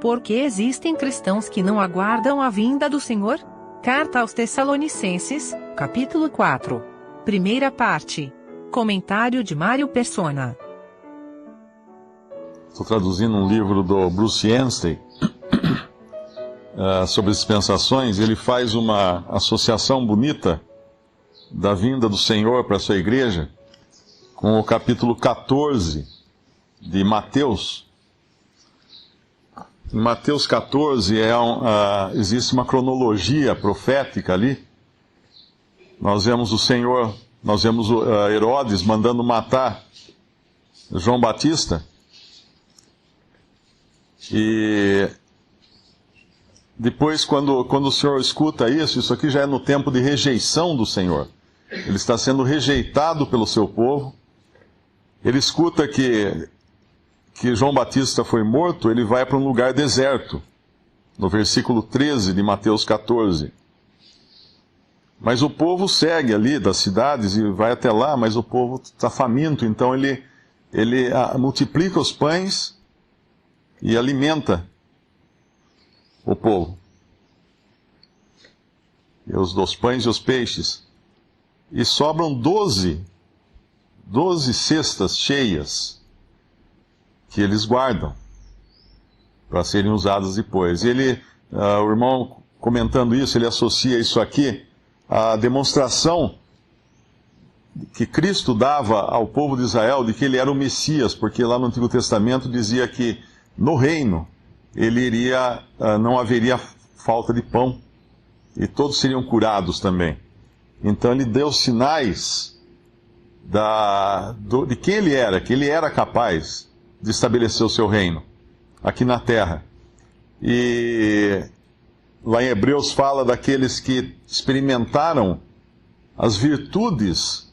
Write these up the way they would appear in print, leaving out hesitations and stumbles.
Porque existem cristãos que não aguardam a vinda do Senhor? Carta aos Tessalonicenses, capítulo 4. Primeira parte. Comentário de Mário Persona. Estou traduzindo um livro do Bruce Anstey sobre dispensações. Ele faz uma associação bonita da vinda do Senhor para a sua igreja com o capítulo 14 de Mateus. Em Mateus 14 existe uma cronologia profética ali. Nós vemos Herodes mandando matar João Batista. E depois, quando o Senhor escuta isso aqui já é no tempo de rejeição do Senhor. Ele está sendo rejeitado pelo seu povo. Ele escuta que João Batista foi morto, ele vai para um lugar deserto, no versículo 13 de Mateus 14. Mas o povo segue ali das cidades e vai até lá, mas o povo está faminto, então ele multiplica os pães e alimenta o povo. E os pães e os peixes. E sobram 12 cestas cheias que eles guardam para serem usadas depois. E o irmão comentando isso, ele associa isso aqui à demonstração que Cristo dava ao povo de Israel de que ele era o Messias, porque lá no Antigo Testamento dizia que no reino não haveria falta de pão e todos seriam curados também. Então ele deu sinais de quem ele era, que ele era capaz de estabelecer o seu reino aqui na terra. E lá em Hebreus fala daqueles que experimentaram as virtudes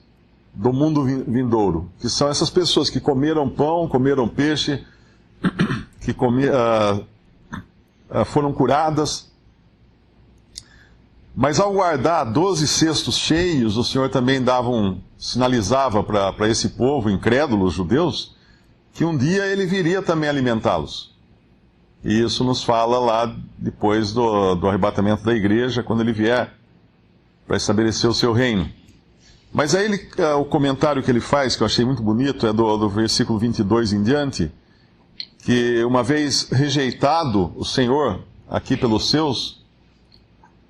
do mundo vindouro, que são essas pessoas que comeram pão, comeram peixe, que foram curadas. Mas ao guardar 12 cestos cheios, o Senhor também sinalizava para esse povo incrédulo, os judeus, que um dia ele viria também alimentá-los. E isso nos fala lá depois do arrebatamento da igreja, quando ele vier para estabelecer o seu reino. Mas aí o comentário que ele faz, que eu achei muito bonito, é do versículo 22 em diante, que uma vez rejeitado o Senhor aqui pelos seus,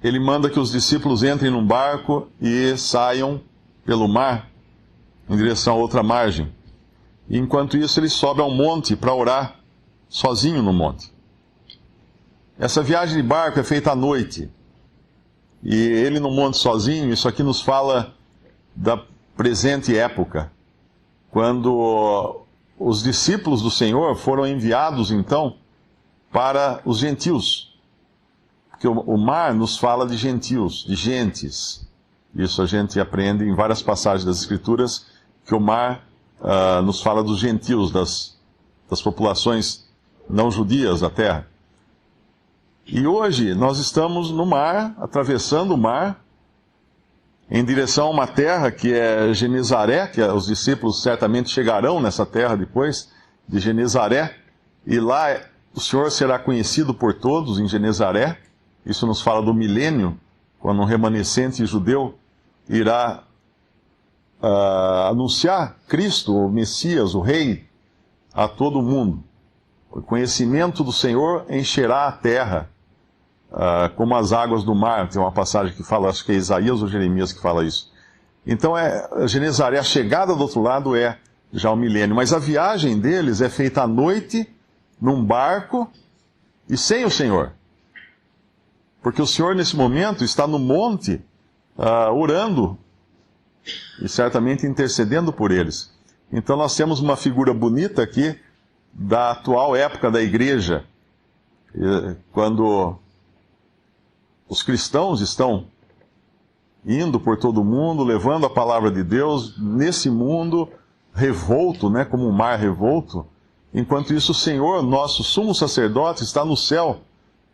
ele manda que os discípulos entrem num barco e saiam pelo mar em direção a outra margem. E enquanto isso ele sobe ao monte para orar, sozinho no monte. Essa viagem de barco é feita à noite. E ele no monte sozinho, isso aqui nos fala da presente época, quando os discípulos do Senhor foram enviados então para os gentios. Porque o mar nos fala de gentios, de gentes. Isso a gente aprende em várias passagens das Escrituras, que o mar nos fala dos gentios, das populações não judias da terra. E hoje nós estamos no mar, atravessando o mar, em direção a uma terra que é Genezaré, que os discípulos certamente chegarão nessa terra depois, de Genezaré, e lá o Senhor será conhecido por todos em Genezaré. Isso nos fala do milênio, quando um remanescente judeu irá anunciar Cristo, o Messias, o Rei, a todo o mundo. O conhecimento do Senhor encherá a terra, como as águas do mar. Tem uma passagem que fala, acho que é Isaías ou Jeremias que fala isso. Então, Genezaré, a chegada do outro lado é já o milênio. Mas a viagem deles é feita à noite, num barco, e sem o Senhor. Porque o Senhor, nesse momento, está no monte, orando, e certamente intercedendo por eles. Então nós temos uma figura bonita aqui da atual época da igreja, quando os cristãos estão indo por todo o mundo, levando a palavra de Deus nesse mundo revolto, né, como um mar revolto. Enquanto isso, o Senhor, nosso sumo sacerdote, está no céu,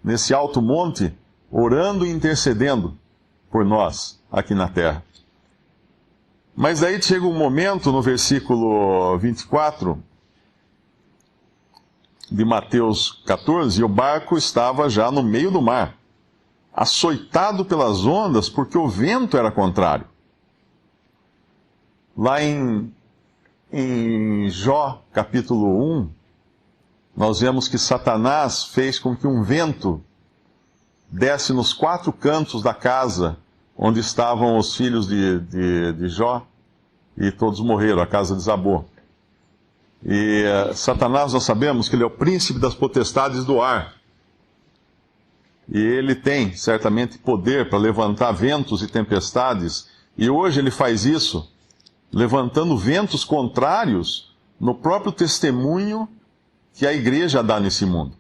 nesse alto monte, orando e intercedendo por nós aqui na terra. Mas daí chega um momento, no versículo 24, de Mateus 14, e o barco estava já no meio do mar, açoitado pelas ondas, porque o vento era contrário. Lá em Jó, capítulo 1, nós vemos que Satanás fez com que um vento desse nos 4 cantos da casa onde estavam os filhos de Jó, e todos morreram, a casa desabou. E Satanás, nós sabemos que ele é o príncipe das potestades do ar. E ele tem, certamente, poder para levantar ventos e tempestades. E hoje ele faz isso, levantando ventos contrários no próprio testemunho que a igreja dá nesse mundo.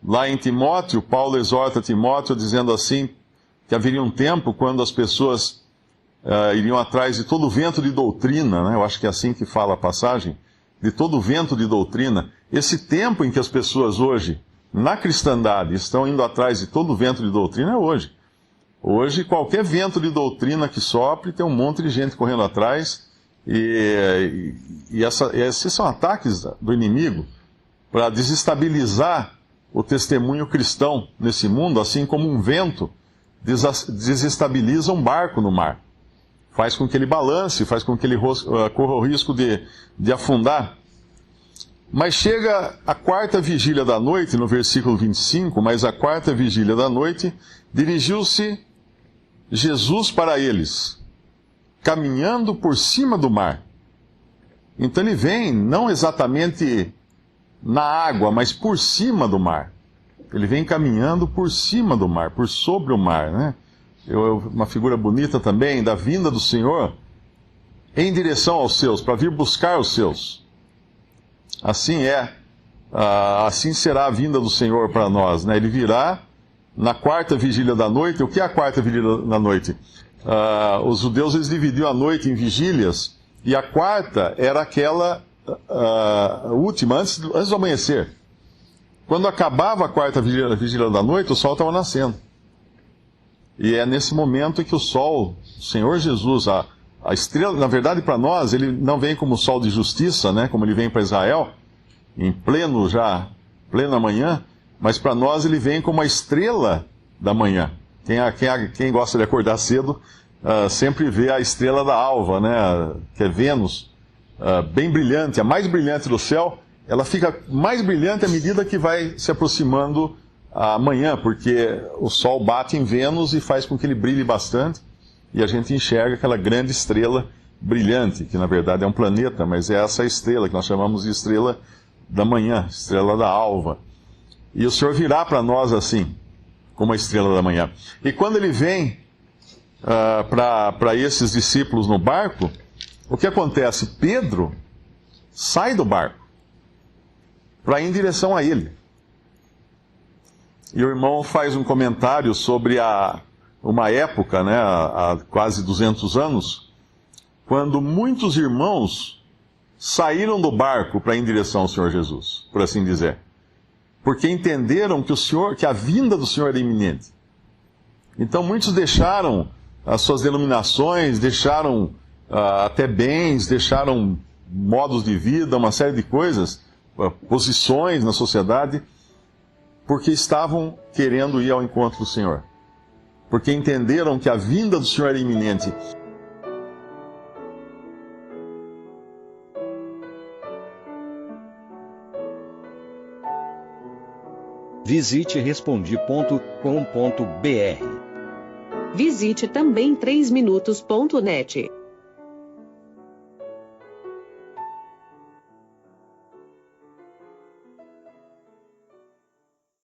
Lá em Timóteo, Paulo exorta Timóteo dizendo assim, que haveria um tempo quando as pessoas iriam atrás de todo vento de doutrina, né? Eu acho que é assim que fala a passagem, de todo vento de doutrina. Esse tempo em que as pessoas hoje, na cristandade, estão indo atrás de todo vento de doutrina é hoje. Hoje, qualquer vento de doutrina que sopre, tem um monte de gente correndo atrás, e esses são ataques do inimigo para desestabilizar o testemunho cristão nesse mundo, assim como um vento desestabiliza um barco no mar. Faz com que ele balance, faz com que ele corra o risco de afundar. Mas chega a 4ª vigília da noite, no versículo 25, mas a 4ª vigília da noite, dirigiu-se Jesus para eles, caminhando por cima do mar. Então ele vem, não exatamente na água, mas por cima do mar. Ele vem caminhando por cima do mar, por sobre o mar, né? Uma figura bonita também da vinda do Senhor em direção aos seus, para vir buscar os seus. Assim assim será a vinda do Senhor para nós, né? Ele virá na 4ª vigília da noite. O que é a 4ª vigília da noite? Os judeus eles dividiam a noite em vigílias, e a 4ª era aquela última, antes do amanhecer. Quando acabava a 4ª vigília da noite, o sol estava nascendo. E é nesse momento que o sol, o Senhor Jesus, a estrela, na verdade para nós, ele não vem como sol de justiça, né, como ele vem para Israel, em plena manhã, mas para nós ele vem como a estrela da manhã. Quem gosta de acordar cedo, sempre vê a estrela da alva, né, que é Vênus, bem brilhante, a mais brilhante do céu. Ela fica mais brilhante à medida que vai se aproximando a manhã, porque o Sol bate em Vênus e faz com que ele brilhe bastante, e a gente enxerga aquela grande estrela brilhante, que na verdade é um planeta, mas é essa estrela que nós chamamos de estrela da manhã, estrela da alva. E o Senhor virá para nós assim, como a estrela da manhã. E quando ele vem para esses discípulos no barco, o que acontece? Pedro sai do barco para ir em direção a ele. E o irmão faz um comentário sobre uma época, né, há quase 200 anos, quando muitos irmãos saíram do barco para ir em direção ao Senhor Jesus, por assim dizer. Porque entenderam que a vinda do Senhor era iminente. Então muitos deixaram as suas denominações, deixaram até bens, deixaram modos de vida, uma série de coisas, posições na sociedade, porque estavam querendo ir ao encontro do Senhor. Porque entenderam que a vinda do Senhor era iminente. Visite Respondi.com.br. Visite também 3minutos.net.